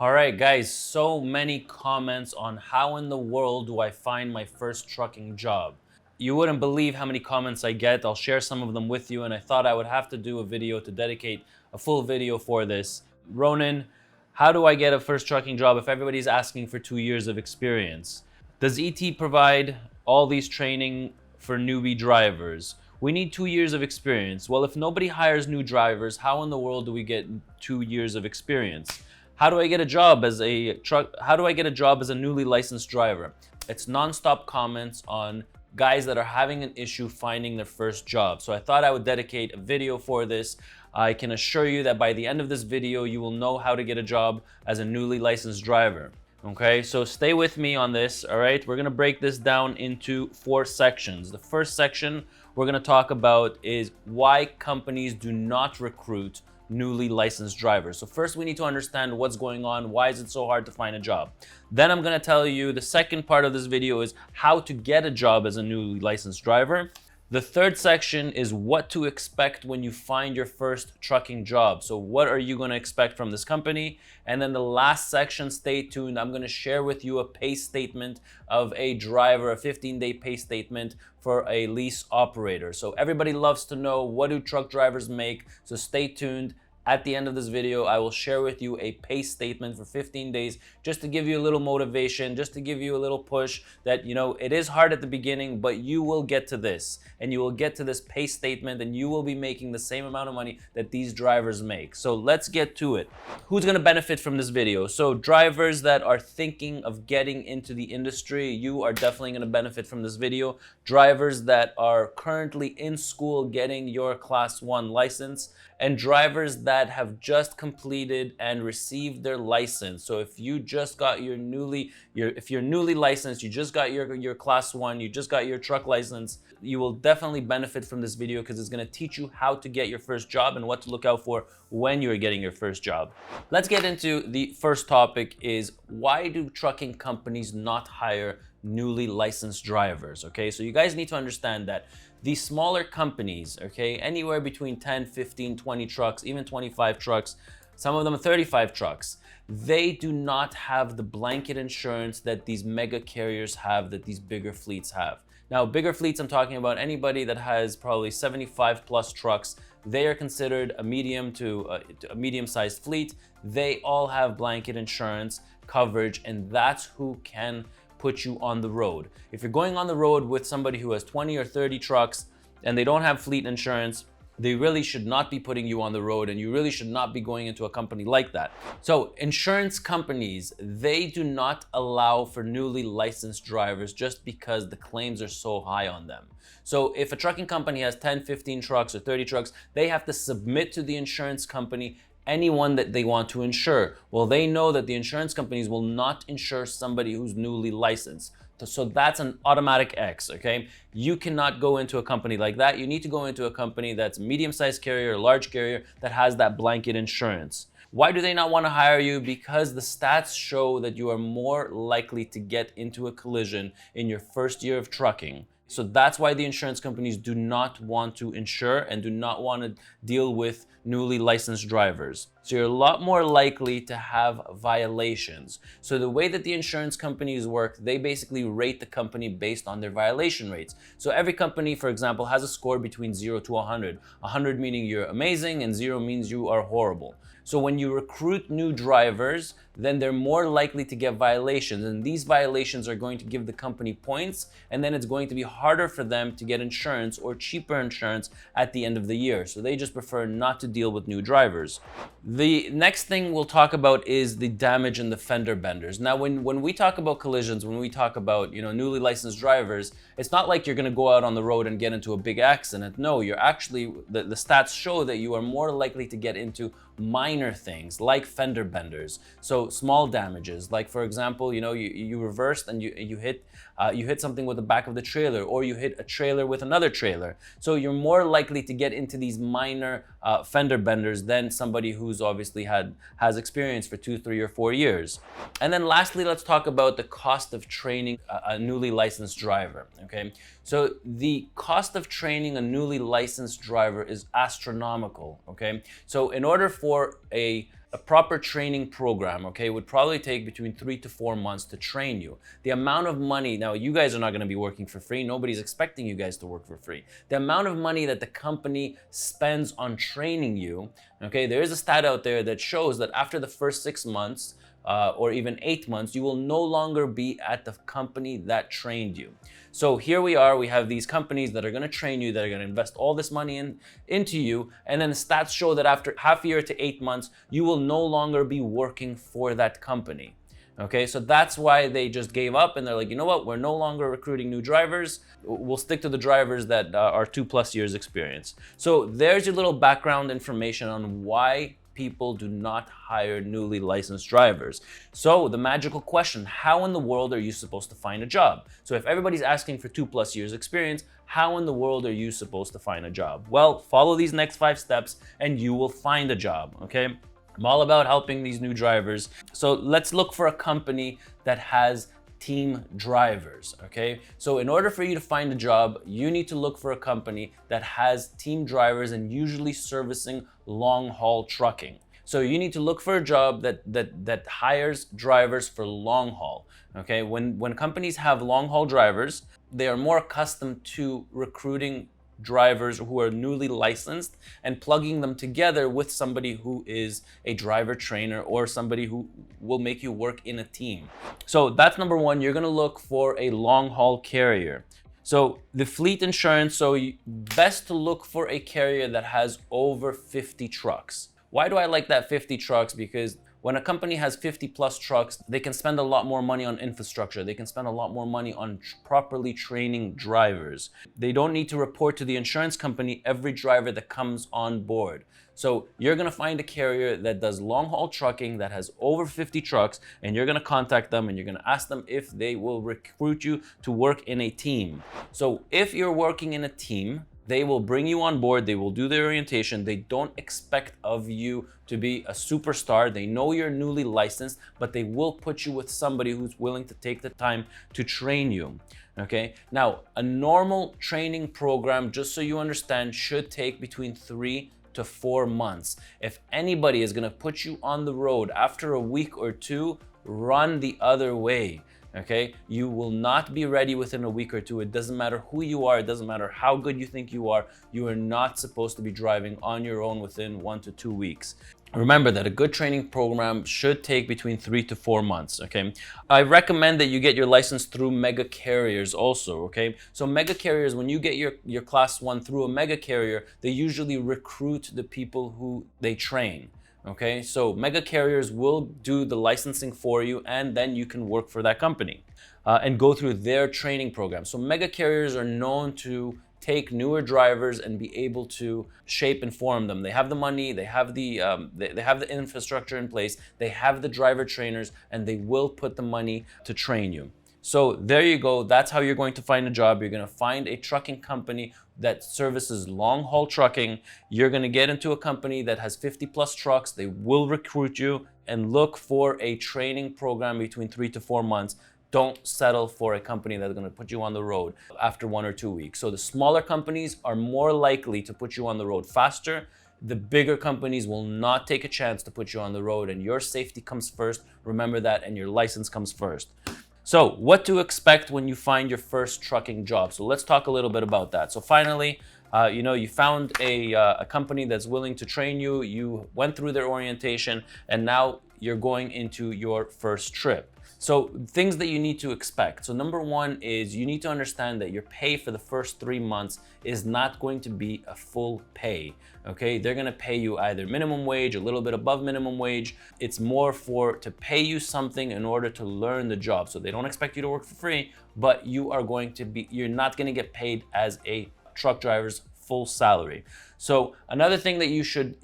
All right, guys, so many comments on how in the world do I find my first trucking job. You wouldn't believe how many comments I get. I'll share some of them with you, and I thought I would have to do a video to dedicate a full video for this. Ronen, how do I get a first trucking job if everybody's asking for 2 years of experience? Does ET provide all these training for newbie drivers? We need 2 years of experience. Well, if nobody hires new drivers, how in the world do we get 2 years of experience? How do I get a job as a newly licensed driver? It's nonstop comments on guys that are having an issue finding their first job. So I thought I would dedicate a video for this. I can assure you that by the end of this video, you will know how to get a job as a newly licensed driver. Okay, so stay with me on this, all right? We're gonna break this down into 4 sections. The first section we're gonna talk about is why companies do not recruit newly licensed drivers. So first we need to understand what's going on. Why is it so hard to find a job? Then I'm gonna tell you the second part of this video is how to get a job as a newly licensed driver. The third section is what to expect when you find your first trucking job. So what are you gonna expect from this company? And then the last section, stay tuned. I'm gonna share with you a pay statement of a driver, a 15-day pay statement for a lease operator. So everybody loves to know, what do truck drivers make? So stay tuned. At the end of this video, I will share with you a pay statement for 15 days just to give you a little motivation, just to give you a little push that, it is hard at the beginning, but you will get to this and you will get to this pay statement and you will be making the same amount of money that these drivers make. So let's get to it. Who's going to benefit from this video? So drivers that are thinking of getting into the industry, you are definitely going to benefit from this video. Drivers that are currently in school getting your Class 1 license, and drivers that have just completed and received their license. So if you just got if you're newly licensed, you just got your Class 1, you just got your truck license, you will definitely benefit from this video because it's gonna teach you how to get your first job and what to look out for when you're getting your first job. Let's get into the first topic is why do trucking companies not hire newly licensed drivers? Okay, so you guys need to understand that these smaller companies, okay, anywhere between 10, 15, 20 trucks, even 25 trucks, some of them 35 trucks, they do not have the blanket insurance that these mega carriers have, that these bigger fleets have. Now, bigger fleets, I'm talking about anybody that has probably 75 plus trucks. They are considered a medium-sized fleet. They all have blanket insurance coverage, and that's who can put you on the road. If you're going on the road with somebody who has 20 or 30 trucks and they don't have fleet insurance, they really should not be putting you on the road, and you really should not be going into a company like that. So insurance companies, they do not allow for newly licensed drivers just because the claims are so high on them. So if a trucking company has 10, 15 trucks or 30 trucks, they have to submit to the insurance company anyone that they want to insure. Well, they know that the insurance companies will not insure somebody who's newly licensed. So that's an automatic X, okay? You cannot go into a company like that. You need to go into a company that's a medium-sized carrier or large carrier that has that blanket insurance. Why do they not want to hire you? Because the stats show that you are more likely to get into a collision in your first year of trucking. So that's why the insurance companies do not want to insure and do not want to deal with newly licensed drivers. So you're a lot more likely to have violations. So the way that the insurance companies work, they basically rate the company based on their violation rates. So every company, for example, has a score between 0 to 100. 100 meaning you're amazing and 0 means you are horrible. So when you recruit new drivers, then they're more likely to get violations, and these violations are going to give the company points, and then it's going to be harder for them to get insurance or cheaper insurance at the end of the year. So they just prefer not to deal with new drivers. The next thing we'll talk about is the damage and the fender benders. Now, when we talk about collisions, when we talk about newly licensed drivers, it's not like you're going to go out on the road and get into a big accident. No, you're actually, the stats show that you are more likely to get into minor things like fender benders. So small damages, like for example, you reversed and you hit something with the back of the trailer, or you hit a trailer with another trailer. So you're more likely to get into these minor fender benders than somebody who's obviously has experience for 2, 3, or 4 years. And then lastly, let's talk about the cost of training a newly licensed driver. Okay, so the cost of training a newly licensed driver is astronomical. Okay, so in order for a A proper training program, okay, would probably take between 3 to 4 months to train you. The amount of money, now you guys are not going to be working for free. Nobody's expecting you guys to work for free. The amount of money that the company spends on training you, okay, there is a stat out there that shows that after the first 6 months, or even 8 months, you will no longer be at the company that trained you. So here we are, we have these companies that are going to train you, that are going to invest all this money into you, and then the stats show that after half a year to 8 months, you will no longer be working for that company. Okay, so that's why they just gave up and they're like, you know what, we're no longer recruiting new drivers. We'll stick to the drivers that are 2+ years experience. So there's your little background information on why people do not hire newly licensed drivers. So the magical question, how in the world are you supposed to find a job? So if everybody's asking for 2+ years experience, how in the world are you supposed to find a job? Well, follow these next 5 steps and you will find a job, okay? I'm all about helping these new drivers. So let's look for a company that has team drivers, okay? So in order for you to find a job, you need to look for a company that has team drivers and usually servicing long-haul trucking. So you need to look for a job that hires drivers for long haul, okay? When companies have long-haul drivers, they are more accustomed to recruiting drivers who are newly licensed and plugging them together with somebody who is a driver trainer or somebody who will make you work in a team. So that's number one. You're going to look for a long haul carrier. So the fleet insurance, best to look for a carrier that has over 50 trucks. Why do I like that 50 trucks? Because when a company has 50+ trucks, they can spend a lot more money on infrastructure. They can spend a lot more money on properly training drivers. They don't need to report to the insurance company every driver that comes on board. So you're gonna find a carrier that does long haul trucking that has over 50 trucks, and you're gonna contact them and you're gonna ask them if they will recruit you to work in a team. So if you're working in a team, they will bring you on board, they will do the orientation, they don't expect of you to be a superstar, they know you're newly licensed, but they will put you with somebody who's willing to take the time to train you, okay? Now, a normal training program, just so you understand, should take between 3 to 4 months. If anybody is gonna put you on the road after a week or two, run the other way. Okay, you will not be ready within a week or two. It doesn't matter who you are, it doesn't matter how good you think you are not supposed to be driving on your own within 1 to 2 weeks. Remember that a good training program should take between 3 to 4 months, okay? I recommend that you get your license through mega carriers also, okay? So mega carriers, when you get your class 1 through a mega carrier, they usually recruit the people who they train. Okay, so mega carriers will do the licensing for you, and then you can work for that company and go through their training program. So mega carriers are known to take newer drivers and be able to shape and form them. They have the money, they have the infrastructure in place, they have the driver trainers, and they will put the money to train you. So there you go. That's how you're going to find a job. You're going to find a trucking company that services long haul trucking. You're going to get into a company that has 50+ trucks. They will recruit you, and look for a training program between 3 to 4 months. Don't settle for a company that's going to put you on the road after 1 or 2 weeks. So the smaller companies are more likely to put you on the road faster. The bigger companies will not take a chance to put you on the road, and your safety comes first. Remember that, and your license comes first. So what to expect when you find your first trucking job? So let's talk a little bit about that. So finally, you found a company that's willing to train you, you went through their orientation, and now you're going into your first trip. So things that you need to expect. So number one is you need to understand that your pay for the first 3 months is not going to be a full pay, okay? They're gonna pay you either minimum wage, a little bit above minimum wage. It's more to pay you something in order to learn the job. So they don't expect you to work for free, but you're not gonna get paid as a truck driver's full salary. So another thing that you should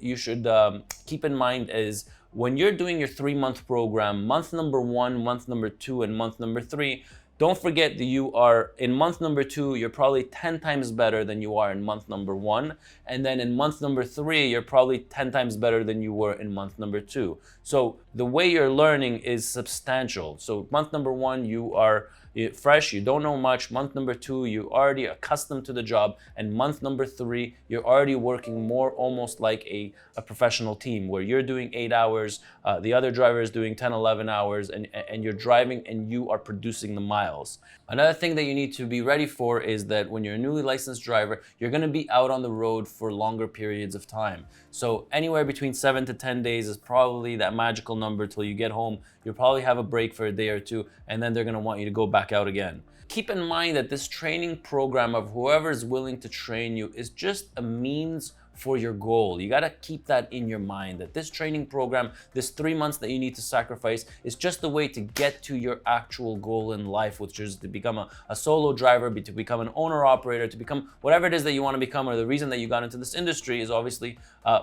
keep in mind is when you're doing your 3-month program, month number 1, month number 2, and month number 3, don't forget that you are in month number 2, you're probably 10 times better than you are in month number 1. And then in month number 3, you're probably 10 times better than you were in month number 2. So the way you're learning is substantial. So month number 1, you are fresh, you don't know much. Month number 2, you're already accustomed to the job. And month number 3, you're already working more almost like a professional team, where you're doing 8 hours, the other driver is doing 10, 11 hours, and you're driving and you are producing the miles. Another thing that you need to be ready for is that when you're a newly licensed driver, you're going to be out on the road for longer periods of time. So anywhere between 7 to 10 days is probably that magical number till you get home. You'll probably have a break for a day or two, and then they're going to want you to go back out again. Keep in mind that this training program of whoever is willing to train you is just a means for your goal. You got to keep that in your mind, that this training program, this 3 months that you need to sacrifice, is just the way to get to your actual goal in life, which is to become a solo driver, to become an owner operator, to become whatever it is that you want to become, or the reason that you got into this industry is obviously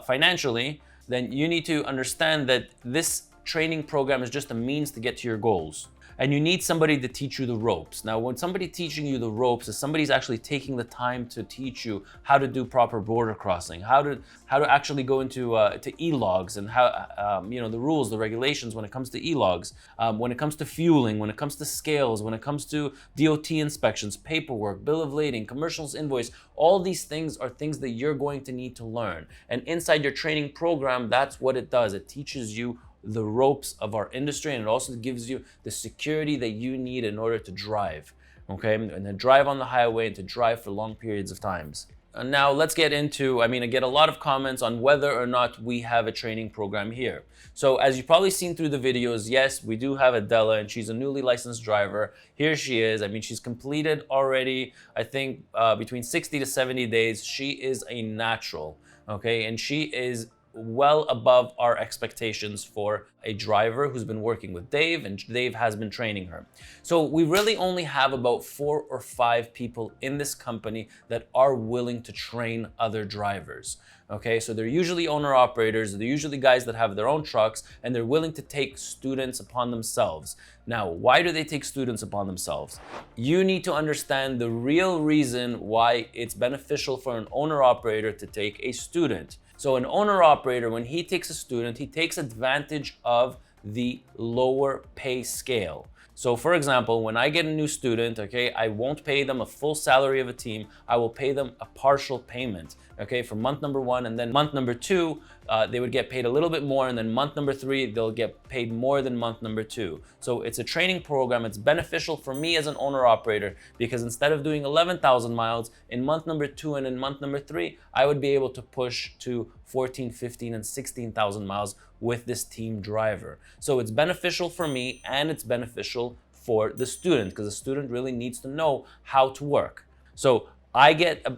financially. Then you need to understand that this training program is just a means to get to your goals. And you need somebody to teach you the ropes. Now, when somebody teaching you the ropes is somebody's actually taking the time to teach you how to do proper border crossing, how to actually go into to e-logs, and how the rules, the regulations when it comes to e-logs, when it comes to fueling, when it comes to scales, when it comes to DOT inspections, paperwork, bill of lading, commercials invoice. All these things are things that you're going to need to learn. And inside your training program, that's what it does. It teaches you the ropes of our industry, and it also gives you the security that you need in order to drive, okay? And then drive on the highway and to drive for long periods of times. And now let's get into, I get a lot of comments on whether or not we have a training program here. So as you've probably seen through the videos, yes, we do have Adela, and she's a newly licensed driver. Here she is. She's completed already, I think, between 60 to 70 days. She is a natural, okay? And she is well above our expectations for a driver who's been working with Dave, and Dave has been training her. So we really only have about 4 or 5 people in this company that are willing to train other drivers. Okay, so they're usually owner operators, they're usually guys that have their own trucks, and they're willing to take students upon themselves. Now, why do they take students upon themselves? You need to understand the real reason why it's beneficial for an owner operator to take a student. So an owner operator, when he takes a student, he takes advantage of the lower pay scale. So for example, when I get a new student, okay, I won't pay them a full salary of a team. I will pay them a partial payment, okay, for month number 1, and then month number 2, they would get paid a little bit more, and then month number 3, they'll get paid more than month number 2. So it's a training program. It's beneficial for me as an owner operator, because instead of doing 11,000 miles in month number 2 and in month number 3, I would be able to push to 14, 15, and 16,000 miles with this team driver. So it's beneficial for me, and it's beneficial for the student, because the student really needs to know how to work. So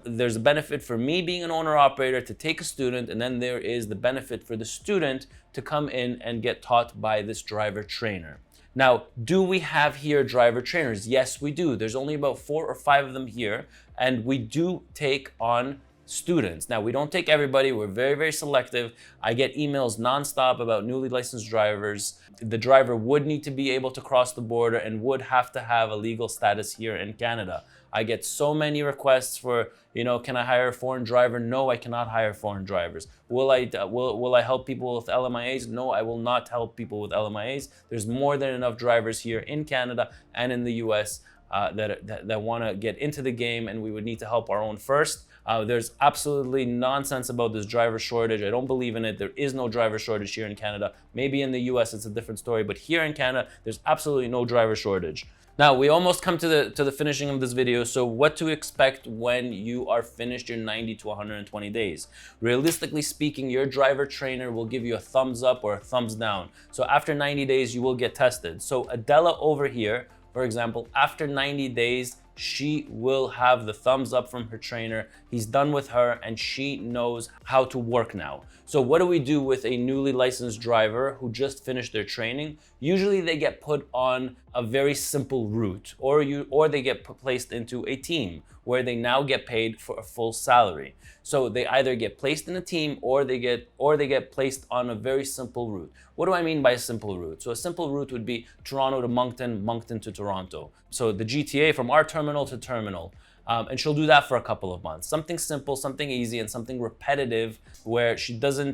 there's a benefit for me being an owner operator to take a student, and then there is the benefit for the student to come in and get taught by this driver trainer. Now, do we have here driver trainers? Yes, we do. There's only about 4 or 5 of them here, and we do take on students. Now, we don't take everybody. We're very, very selective. I get emails nonstop about newly licensed drivers. The driver would need to be able to cross the border and would have to have a legal status here in Canada. I get so many requests for, can I hire a foreign driver? No, I cannot hire foreign drivers. Will I help people with LMIAs? No, I will not help people with LMIAs. There's more than enough drivers here in Canada and in the US that want to get into the game, and we would need to help our own first. There's absolutely nonsense about this driver shortage. I don't believe in it. There is no driver shortage here in Canada. Maybe in the US it's a different story, but here in Canada, there's absolutely no driver shortage. Now, we almost come to the finishing of this video. So what to expect when you are finished your 90 to 120 days? Realistically speaking, your driver trainer will give you a thumbs up or a thumbs down. So after 90 days, you will get tested. So Adela over here, for example, after 90 days, she will have the thumbs up from her trainer. He's done with her, and she knows how to work now. So what do we do with a newly licensed driver who just finished their training? Usually they get put on a very simple route, or they get placed into a team where they now get paid for a full salary. So they either get placed in a team, or they get placed on a very simple route. What do I mean by a simple route? So a simple route would be Toronto to Moncton, Moncton to Toronto. So the GTA from our terminal to terminal. And she'll do that for a couple of months. Something simple, something easy, and something repetitive where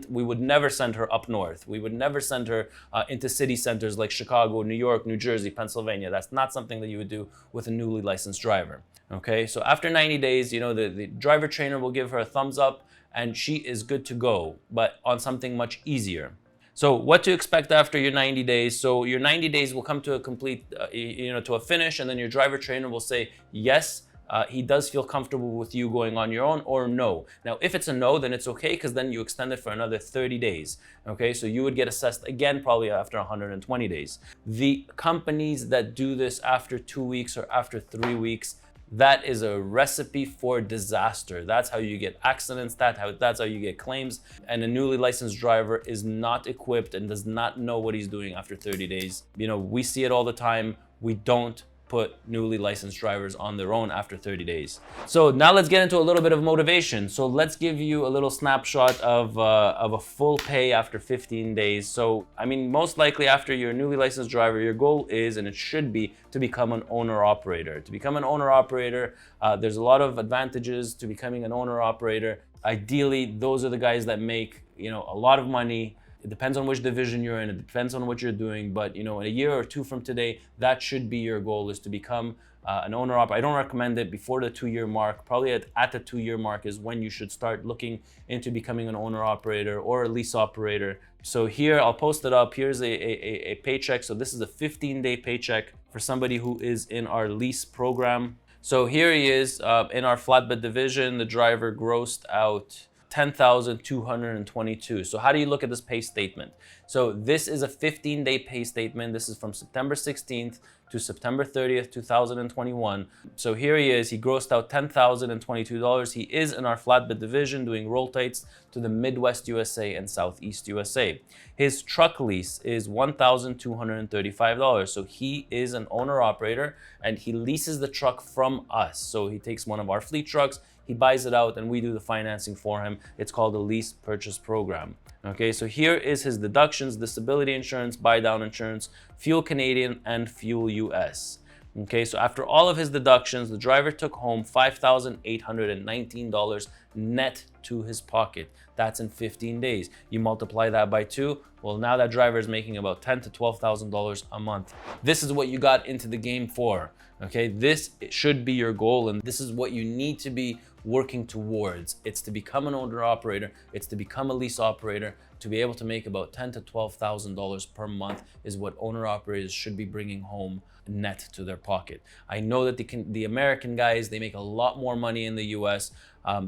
we would never send her up north. We would never send her into city centers like Chicago, New York, New Jersey, Pennsylvania. That's not something that you would do with a newly licensed driver. Okay, so after 90 days, the driver trainer will give her a thumbs up and she is good to go, but on something much easier. So what to expect after your 90 days? So your 90 days will come to a complete, to a finish, and then your driver trainer will say, yes, he does feel comfortable with you going on your own, or no. Now, if it's a no, then it's okay, because then you extend it for another 30 days. Okay, so you would get assessed again probably after 120 days. The companies that do this after 2 weeks or after 3 weeks, that is a recipe for disaster. That's how you get accidents, that's how you get claims. And a newly licensed driver is not equipped and does not know what he's doing after 30 days. We see it all the time. We don't put newly licensed drivers on their own after 30 days. So now let's get into a little bit of motivation. So let's give you a little snapshot of a full pay after 15 days. So, most likely after you're a newly licensed driver, your goal is, and it should be, to become an owner-operator. To become an owner-operator, there's a lot of advantages to becoming an owner-operator. Ideally, those are the guys that make, a lot of money. It depends on which division you're in. It depends on what you're doing. But, in a year or two from today, that should be your goal, is to become an owner-operator. I don't recommend it before the 2-year mark. Probably at the 2-year mark is when you should start looking into becoming an owner-operator or a lease operator. So here, I'll post it up. Here's a paycheck. So this is a 15-day paycheck for somebody who is in our lease program. So here he is in our flatbed division. The driver grossed out $10,222. So how do you look at this pay statement? So this is a 15-day pay statement. This is from September 16th to September 30th, 2021. So here he is. He grossed out $10,022. He is in our flatbed division doing roll tights to the Midwest USA and Southeast USA. His truck lease is $1,235. So he is an owner-operator and he leases the truck from us. So he takes one of our fleet trucks, he buys it out, and we do the financing for him. It's called a lease purchase program. Okay, so here is his deductions: disability insurance, buy down insurance, fuel Canadian, and fuel US. Okay, so after all of his deductions, the driver took home $5,819 net to his pocket. That's in 15 days. You multiply that by 2, well, now that driver is making about $10,000 to $12,000 a month. This is what you got into the game for. Okay, this should be your goal, and this is what you need to be working towards. It's to become an owner operator, it's to become a lease operator. To be able to make about $10,000 to $12,000 per month is what owner operators should be bringing home net to their pocket. I know that the American guys, they make a lot more money in the US.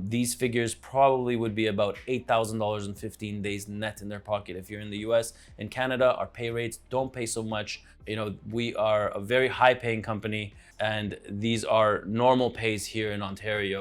These figures probably would be about $8,000 in 15 days net in their pocket if you're in the US. In Canada, our pay rates don't pay so much. We are a very high paying company, and these are normal pays here in Ontario.